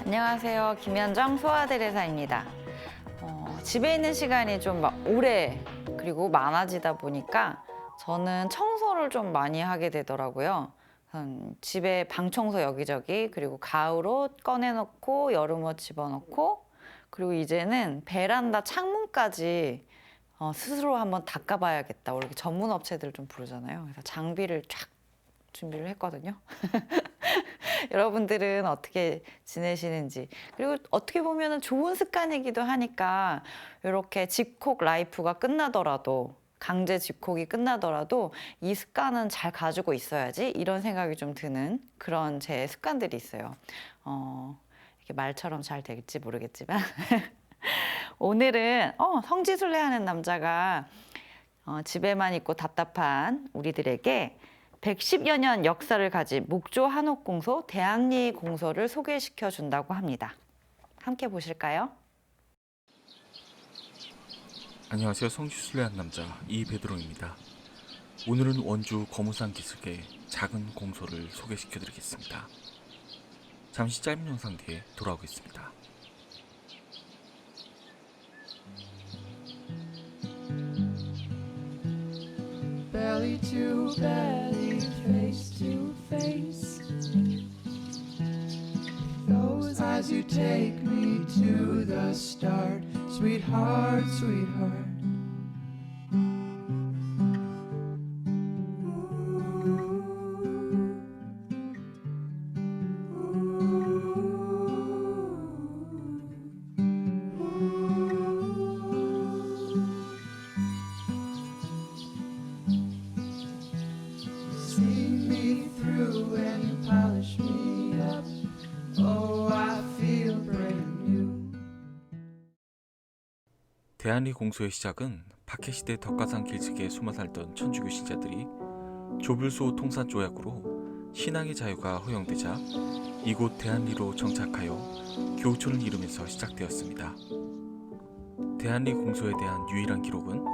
안녕하세요. 김현정 소아대리사입니다. 집에 있는 시간이 좀 오래 그리고 많아지다 보니까 저는 청소를 좀 많이 하게 되더라고요. 집에 방 청소 여기저기, 그리고 가을 옷 꺼내놓고 여름 옷 집어넣고, 그리고 이제는 베란다 창문까지 스스로 한번 닦아봐야겠다. 원래 전문 업체들 좀 부르잖아요. 그래서 장비를 쫙 준비를 했거든요. 여러분들은 어떻게 지내시는지, 그리고 어떻게 보면 좋은 습관이기도 하니까 이렇게 집콕 라이프가 끝나더라도, 강제 집콕이 끝나더라도 이 습관은 잘 가지고 있어야지, 이런 생각이 좀 드는 그런 제 습관들이 있어요. 이렇게 말처럼 잘 될지 모르겠지만 오늘은 성지순례하는 남자가 집에만 있고 답답한 우리들에게 110여 년 역사를 가진 목조 한옥공소 대항리 공소를 소개시켜 준다고 합니다. 함께 보실까요? 안녕하세요. 성지순례한 남자 이베드로입니다. 오늘은 원주 거무산 기슭의 작은 공소를 소개시켜 드리겠습니다. 잠시 짧은 영상 뒤에 돌아오겠습니다. Belly to belly, face to face. Those eyes you take me to the start, sweetheart, sweetheart. See me through and polish me up. Oh, I feel brand new. 대항리 공소의 시작은 박해시대 덕가산 길슭에 숨어 살던 천주교 신자들이 조불소 통산 조약으로 신앙의 자유가 허용되자 이곳 대항리로 정착하여 교촌을 이루면서 시작되었습니다. 대항리 공소에 대한 유일한 기록은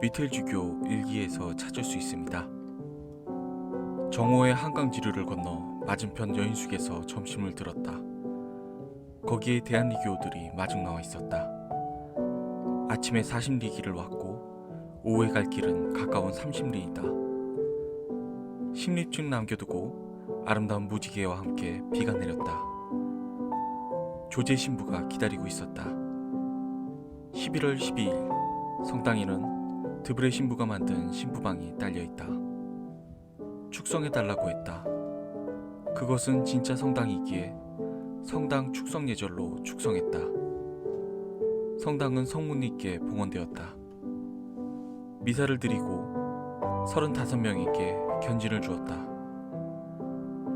미텔주교 일기에서 찾을 수 있습니다. 정오의 한강지류를 건너 맞은편 여인숙에서 점심을 들었다. 거기에 대항리 교우들이 마중 나와 있었다. 아침에 40리길을 왔고 오후에 갈 길은 가까운 30리이다. 십립증 남겨두고 아름다운 무지개와 함께 비가 내렸다. 조제 신부가 기다리고 있었다. 11월 12일 성당에는 드브레 신부가 만든 신부방이 딸려있다. 축성해달라고 했다. 그것은 진짜 성당이기에 성당 축성 예절로 축성했다. 성당은 성문님께 봉헌되었다. 미사를 드리고 35명에게 견진을 주었다.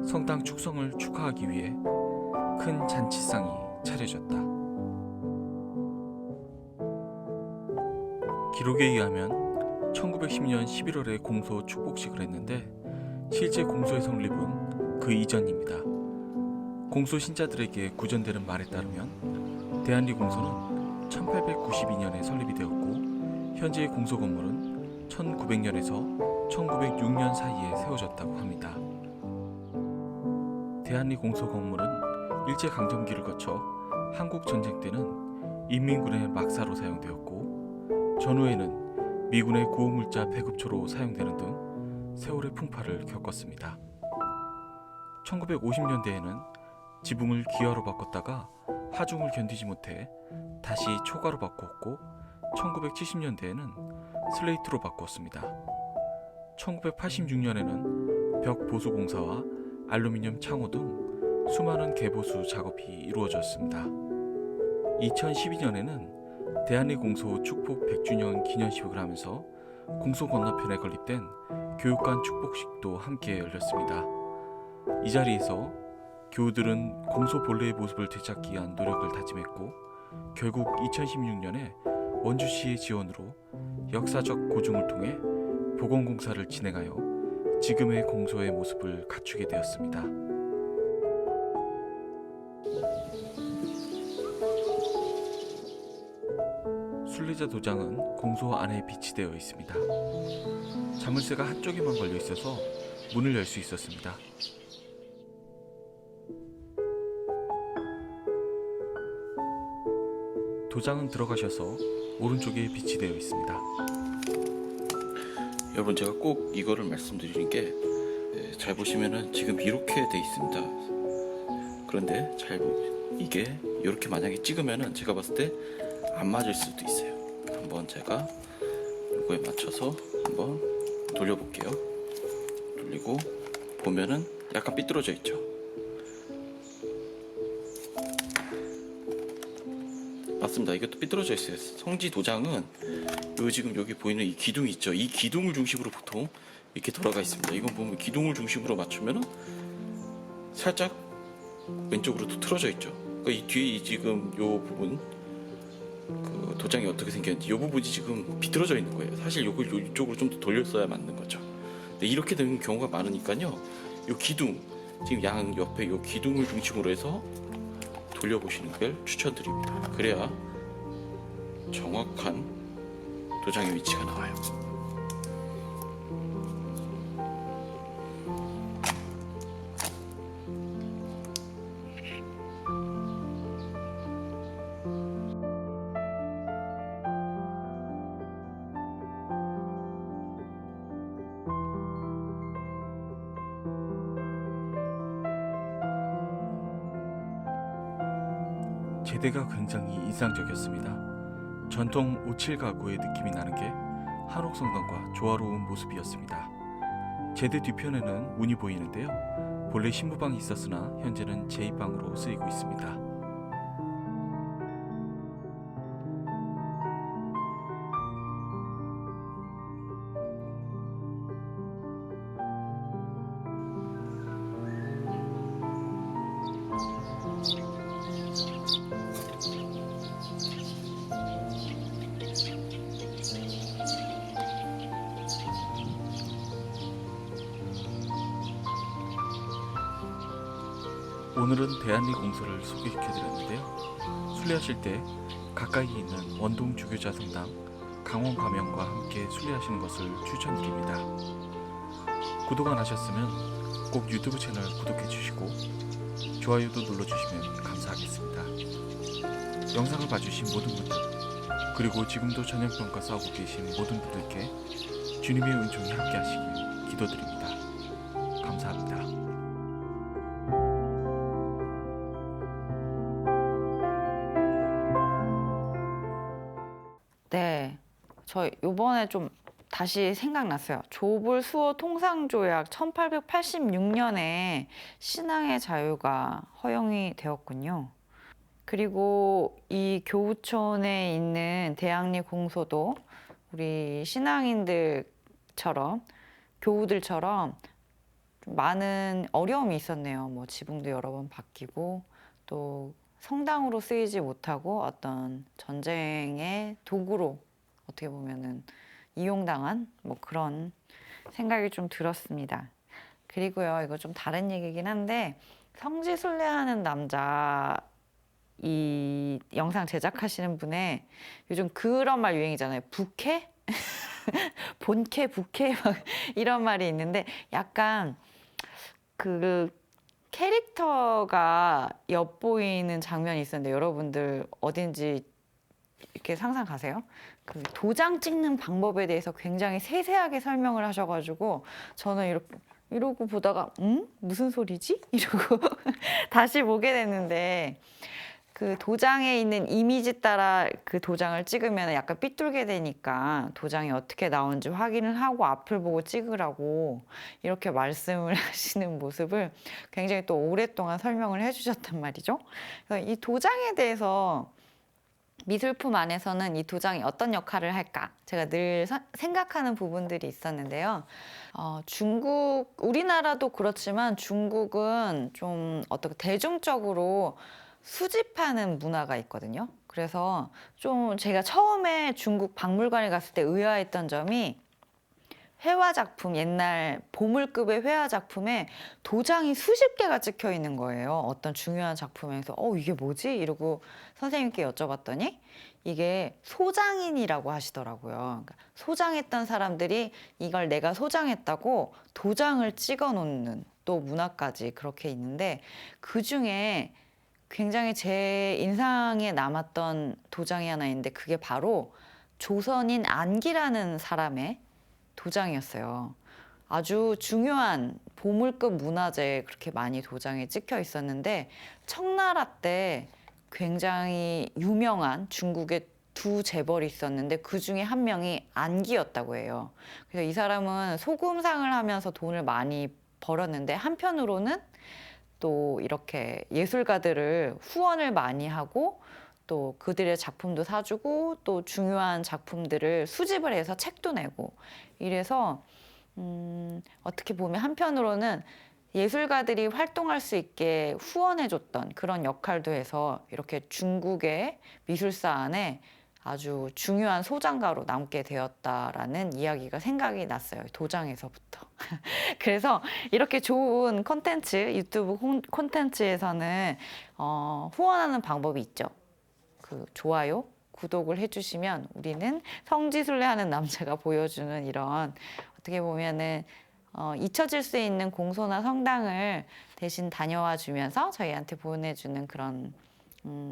성당 축성을 축하하기 위해 큰 잔치상이 차려졌다. 기록에 의하면 1910년 11월에 공소 축복식을 했는데 실제 공소의 성립은 그 이전입니다. 공소 신자들에게 구전되는 말에 따르면 대항리 공소는 1892년에 설립이 되었고 현재의 공소 건물은 1900년에서 1906년 사이에 세워졌다고 합니다. 대항리 공소 건물은 일제강점기를 거쳐 한국전쟁 때는 인민군의 막사로 사용되었고 전후에는 미군의 구호물자 배급초로 사용되는 등 세월의 풍파를 겪었습니다. 1950년대에는 지붕을 기와로 바꿨다가 하중을 견디지 못해 다시 초가로 바꿨고 1970년대에는 슬레이트로 바꿨습니다. 1986년에는 벽 보수 공사와 알루미늄 창호 등 수많은 개보수 작업이 이루어졌습니다. 2012년에는 대항리 공소 축복 100주년 기념식을 하면서 공소 건너편에 건립된 교육관 축복식도 함께 열렸습니다. 이 자리에서 교우들은 공소 본래의 모습을 되찾기 위한 노력을 다짐했고 결국 2016년에 원주시의 지원으로 역사적 고증을 통해 복원공사를 진행하여 지금의 공소의 모습을 갖추게 되었습니다. 순례자 도장은 공소 안에 비치되어 있습니다. 자물쇠가 한쪽에만 걸려 있어서 문을 열 수 있었습니다. 도장은 들어가셔서 오른쪽에 비치되어 있습니다. 여러분, 제가 꼭 이거를 말씀드리는 게, 잘 보시면은 지금 이렇게 돼 있습니다. 그런데 이게 이렇게 만약에 찍으면은 제가 봤을 때 안 맞을 수도 있어요. 한번 제가 이거에 맞춰서 한번 돌려볼게요. 돌리고 보면은 약간 삐뚤어져 있죠. 맞습니다. 이것도 삐뚤어져 있어요. 성지 도장은 지금 여기 보이는 이 기둥이 있죠. 이 기둥을 중심으로 보통 이렇게 돌아가 있습니다. 이건 보면 기둥을 중심으로 맞추면은 살짝 왼쪽으로 또 틀어져 있죠. 그러니까 이 뒤에 지금 요 부분, 그 도장이 어떻게 생겼는지 이 부분이 지금 비틀어져 있는 거예요. 사실 요걸 이쪽으로 좀 더 돌렸어야 맞는 거죠. 근데 이렇게 되는 경우가 많으니까요. 요 기둥, 지금 양 옆에 요 기둥을 중심으로 해서 돌려보시는 걸 추천드립니다. 그래야 정확한 도장의 위치가 나와요. 제대가 굉장히 인상적이었습니다. 전통 57 가구의 느낌이 나는 게 한옥성당과 조화로운 모습이었습니다. 제대 뒤편에는 문이 보이는데요. 본래 신부방이 있었으나 현재는 제2방으로 쓰이고 있습니다. 오늘은 대한리 공소를 소개시켜드렸는데요. 순례하실 때 가까이 있는 원동 주교자 성당 강원 가면과 함께 순례하시는 것을 추천드립니다. 구독 안 하셨으면 꼭 유튜브 채널 구독해 주시고 좋아요도 눌러주시면 감사하겠습니다. 영상을 봐주신 모든 분들, 그리고 지금도 전염병과 싸우고 계신 모든 분들께 주님의 은총이 함께 하시길 기도드립니다. 감사합니다. 네, 저 요번에 좀 다시 생각났어요. 조불 수호 통상조약 1886년에 신앙의 자유가 허용이 되었군요. 그리고 이 교우촌에 있는 대학리 공소도 우리 신앙인들처럼, 교우들처럼 좀 많은 어려움이 있었네요. 뭐 지붕도 여러 번 바뀌고 또 성당으로 쓰이지 못하고 어떤 전쟁의 도구로 어떻게 보면은 이용당한 뭐 그런 생각이 좀 들었습니다. 그리고요, 이거 좀 다른 얘기긴 한데 성지 순례하는 남자 이 영상 제작하시는 분의 요즘 그런 말 유행이잖아요. 부캐? 본캐, 부캐 막 이런 말이 있는데 약간 그 캐릭터가 엿보이는 장면이 있었는데 여러분들 어딘지 이렇게 상상 가세요? 그 도장 찍는 방법에 대해서 굉장히 세세하게 설명을 하셔가지고 저는 이러고 보다가 무슨 소리지? 이러고 다시 보게 됐는데 그 도장에 있는 이미지 따라 그 도장을 찍으면 약간 삐뚤게 되니까 도장이 어떻게 나오는지 확인을 하고 앞을 보고 찍으라고 이렇게 말씀을 하시는 모습을 굉장히 또 오랫동안 설명을 해주셨단 말이죠. 그래서 이 도장에 대해서 미술품 안에서는 이 도장이 어떤 역할을 할까 제가 늘 생각하는 부분들이 있었는데요. 우리나라도 그렇지만 중국은 좀 어떻게 대중적으로 수집하는 문화가 있거든요. 그래서 좀 제가 처음에 중국 박물관에 갔을 때 의아했던 점이 회화 작품, 옛날 보물급의 회화 작품에 도장이 수십 개가 찍혀 있는 거예요. 어떤 중요한 작품에서 이게 뭐지? 이러고 선생님께 여쭤봤더니 이게 소장인이라고 하시더라고요. 그러니까 소장했던 사람들이 이걸 내가 소장했다고 도장을 찍어 놓는 또 문화까지 그렇게 있는데 그중에 굉장히 제 인상에 남았던 도장이 하나 있는데 그게 바로 조선인 안기라는 사람의 도장이었어요. 아주 중요한 보물급 문화재에 그렇게 많이 도장이 찍혀 있었는데 청나라 때 굉장히 유명한 중국의 두 재벌이 있었는데 그 중에 한 명이 안기였다고 해요. 그래서 이 사람은 소금상을 하면서 돈을 많이 벌었는데 한편으로는 또 이렇게 예술가들을 후원을 많이 하고 또 그들의 작품도 사주고 또 중요한 작품들을 수집을 해서 책도 내고 이래서 어떻게 보면 한편으로는 예술가들이 활동할 수 있게 후원해줬던 그런 역할도 해서 이렇게 중국의 미술사 안에 아주 중요한 소장가로 남게 되었다라는 이야기가 생각이 났어요. 도장에서부터. 그래서 이렇게 좋은 콘텐츠, 유튜브 콘텐츠에서는 후원하는 방법이 있죠. 그 좋아요, 구독을 해주시면 우리는 성지순례하는 남자가 보여주는 이런 어떻게 보면은 잊혀질 수 있는 공소나 성당을 대신 다녀와 주면서 저희한테 보내주는 그런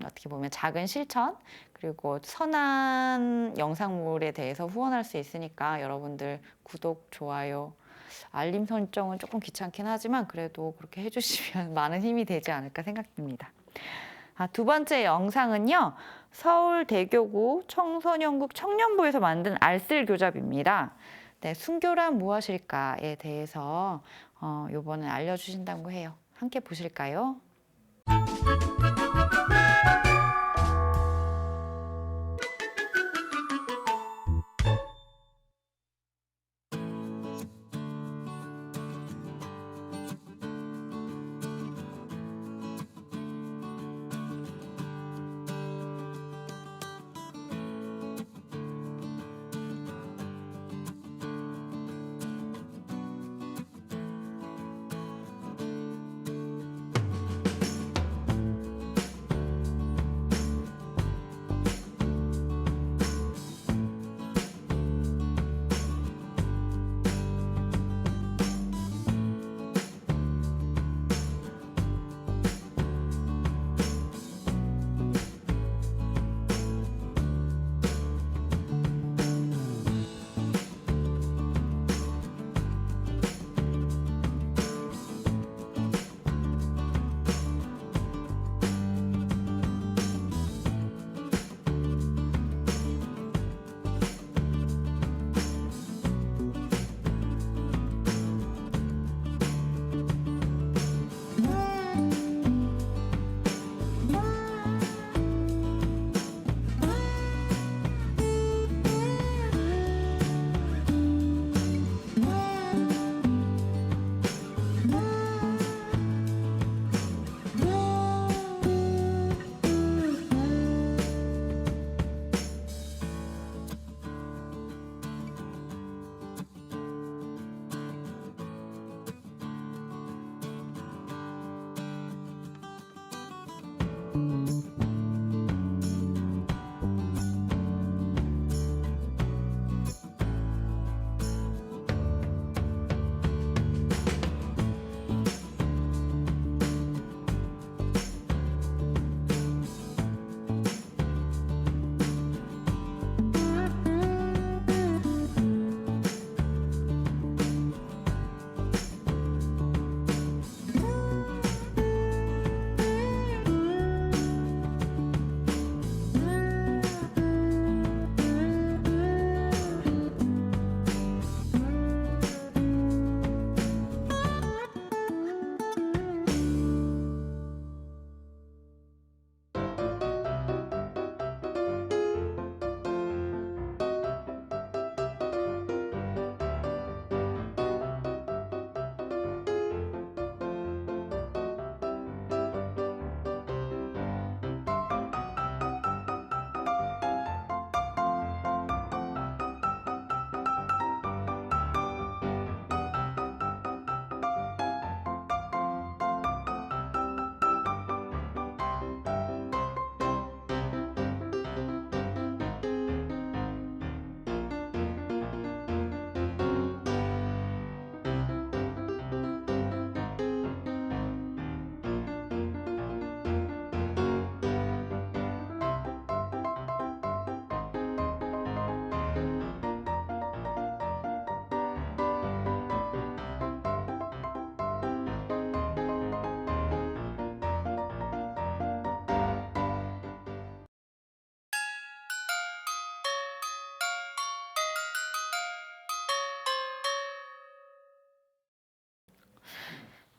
어떻게 보면 작은 실천 그리고 선한 영상물에 대해서 후원할 수 있으니까 여러분들 구독, 좋아요, 알림 설정은 조금 귀찮긴 하지만 그래도 그렇게 해주시면 많은 힘이 되지 않을까 생각됩니다. 두 번째 영상은요. 서울대교구 청소년국 청년부에서 만든 알쓸교잡입니다. 네, 순교란 무엇일까에 대해서 이번에 알려주신다고 해요. 함께 보실까요?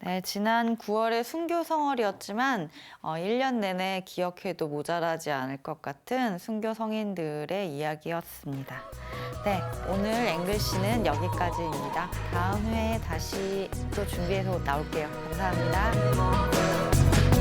네, 지난 9월의 순교성월이었지만 1년 내내 기억해도 모자라지 않을 것 같은 순교 성인들의 이야기였습니다. 네, 오늘 앵글씨는 여기까지입니다. 다음 회에 다시 또 준비해서 나올게요. 감사합니다.